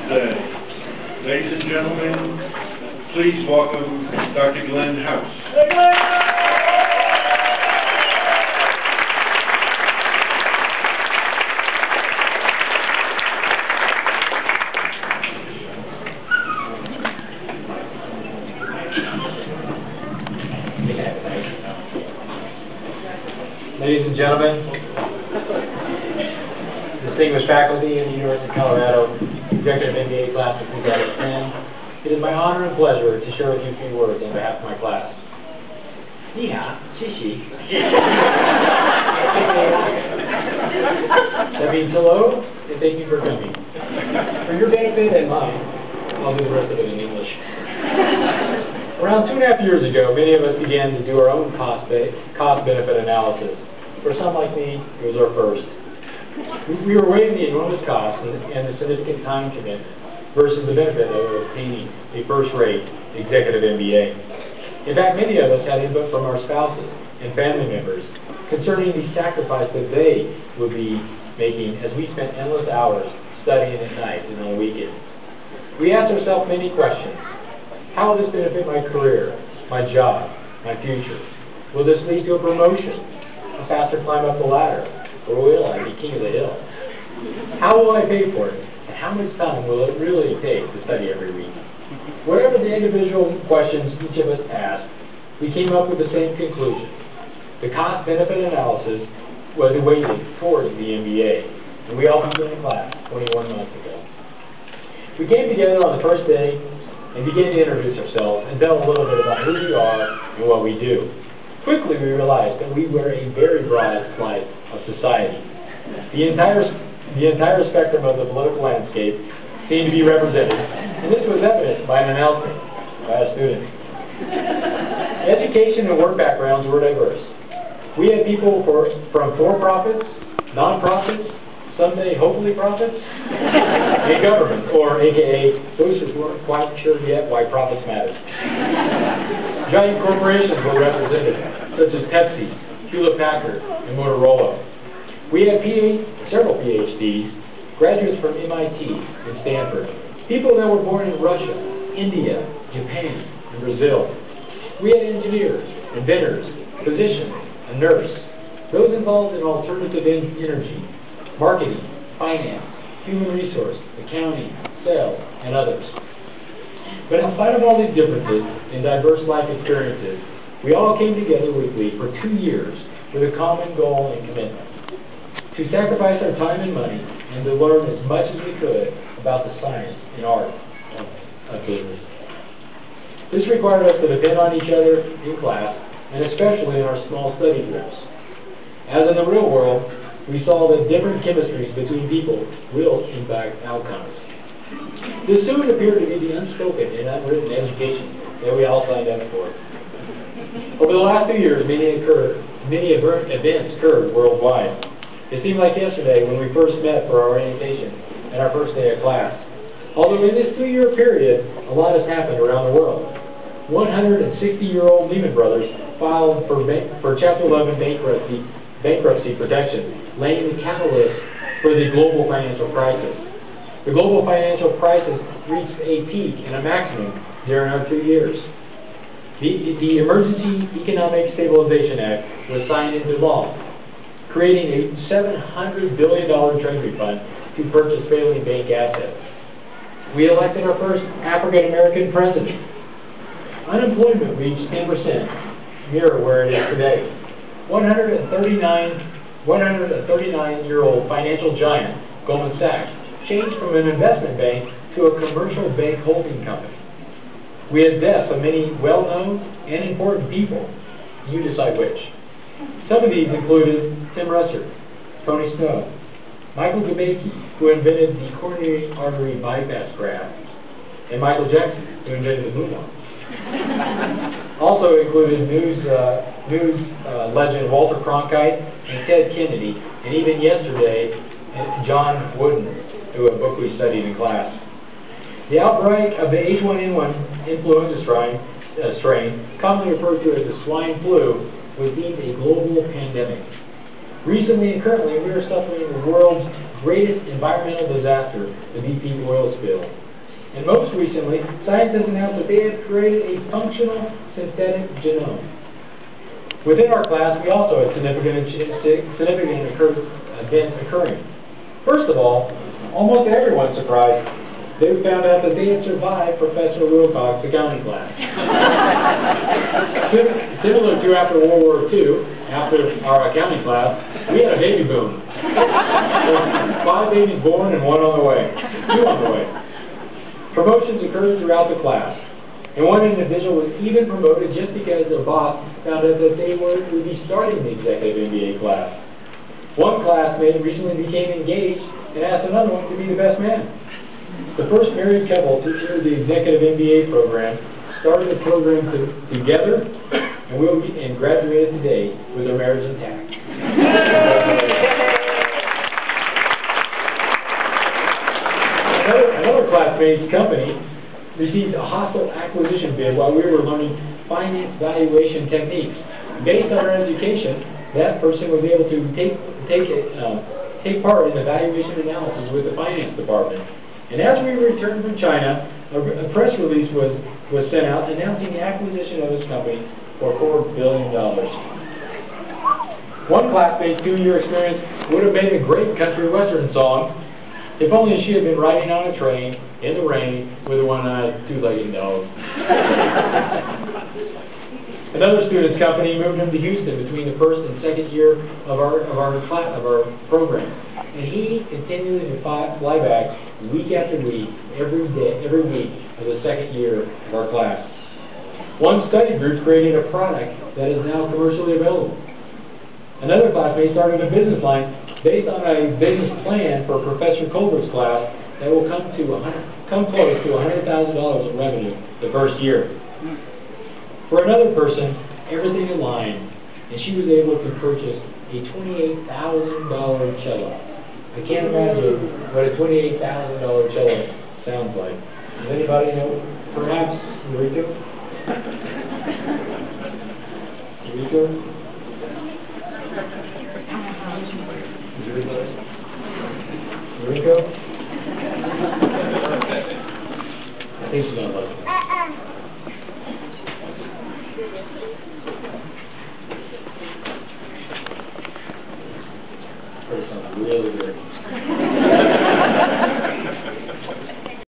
today. Ladies and gentlemen, please welcome Dr. Glen House. Ladies and gentlemen, distinguished faculty in the University of Colorado, Executive MBA Class of 2010, it is my honor and pleasure to share with you a few words on behalf of my class. Ni hao, xi xi. That means hello, and thank you for coming. For your benefit and mine, I'll do the rest of it in English. Around 2.5 years ago, many of us began to do our own cost-benefit analysis. For some like me, it was our first. We were weighing the enormous cost and the significant time commitment versus the benefit of obtaining a first-rate executive MBA. In fact, many of us had input from our spouses and family members concerning the sacrifice that they would be making as we spent endless hours studying at night and on the weekends. We asked ourselves many questions. How will this benefit my career, my job, my future? Will this lead to a promotion, a faster climb up the ladder, or will I be king of the hill? How will I pay for it, and how much time will it really take to study every week? Whatever the individual questions each of us asked, we came up with the same conclusion. The cost-benefit analysis was weighted towards the MBA, and we all began class 21 months ago. We came together on the first day and began to introduce ourselves and tell a little bit about who we are and what we do. Quickly we realized that we were a very broad slice of society. The entire spectrum of the political landscape seemed to be represented, and this was evidenced by an announcement by a student. Education and work backgrounds were diverse. We had people from for-profits, non-profits, someday hopefully profits, and government, or AKA those who weren't quite sure yet why profits matter. Giant corporations were represented, such as Pepsi, Hewlett-Packard, and Motorola. We had several PhDs, graduates from MIT and Stanford, people that were born in Russia, India, Japan, and Brazil. We had engineers, inventors, physicians, a nurse, those involved in alternative energy, marketing, finance, human resource, accounting, sales, and others. But in spite of all these differences and diverse life experiences, we all came together weekly for 2 years with a common goal and commitment: to sacrifice our time and money and to learn as much as we could about the science and art of business. This required us to depend on each other in class, and especially in our small study groups. As in the real world, we saw that different chemistries between people will impact outcomes. This soon appeared to be the unspoken and unwritten education that we all signed up for. Over the last 2 years, many events occurred worldwide. It seemed like yesterday when we first met for our orientation and our first day of class. Although in this 2-year period, a lot has happened around the world. 160-year-old Lehman Brothers filed for Chapter 11 bankruptcy protection, laying the catalyst for the global financial crisis. The global financial crisis reached a peak and a maximum during our 2 years. The Emergency Economic Stabilization Act was signed into law, creating a $700 billion treasury fund to purchase failing bank assets. We elected our first African-American president. Unemployment reached 10%, near where it is today. 139-year-old financial giant, Goldman Sachs, changed from an investment bank to a commercial bank holding company. We had deaths of many well-known and important people. You decide which. Some of these included Tim Russert, Tony Snow, Michael Gubacki, who invented the coronary artery bypass graft, and Michael Jackson, who invented the moonwalk. Also included news legend Walter Cronkite and Ted Kennedy, and even yesterday, John Wooden, a book we studied in class. The outbreak of the H1N1 influenza strain, commonly referred to as the swine flu, was deemed a global pandemic. Recently and currently, we are suffering the world's greatest environmental disaster, the BP oil spill. And most recently, scientists announced that they had created a functional synthetic genome. Within our class, we also had significant events occurring. First of all, almost everyone surprised, they found out that they had survived Professor Wilcox's accounting class. Similar to after World War II, after our accounting class, we had a baby boom. 5 babies born and 1 on the way. 2 on the way. Promotions occurred throughout the class, and one individual was even promoted just because their boss found out that they would be starting the executive MBA class. One classmate recently became engaged and asked another one to be the best man. The first married couple to enter the executive MBA program started the program together and graduated today with their marriage intact. Another classmate's company received a hostile acquisition bid while we were learning finance valuation techniques. Based on our education, that person was able to take part in the valuation analysis with the finance department. And as we returned from China, a press release was sent out announcing the acquisition of this company for $4 billion. One classmate's 2-year experience would have made a great country western song if only she had been riding on a train in the rain with a one-eyed, two-legged dog. Another student's company moved him to Houston between the first and second year of our program, and he continued to fly back week after week, every week of the second year of our class. One study group created a product that is now commercially available. Another classmate started a business line based on a business plan for Professor Colbert's class that will come close to $100,000 in revenue the first year. For another person, everything aligned, and she was able to purchase a $28,000 cello. I can't imagine what a $28,000 cello sounds like. Does anybody know? Perhaps Eureka? Eureka? Eureka? I think she's not listening. That sounds really good.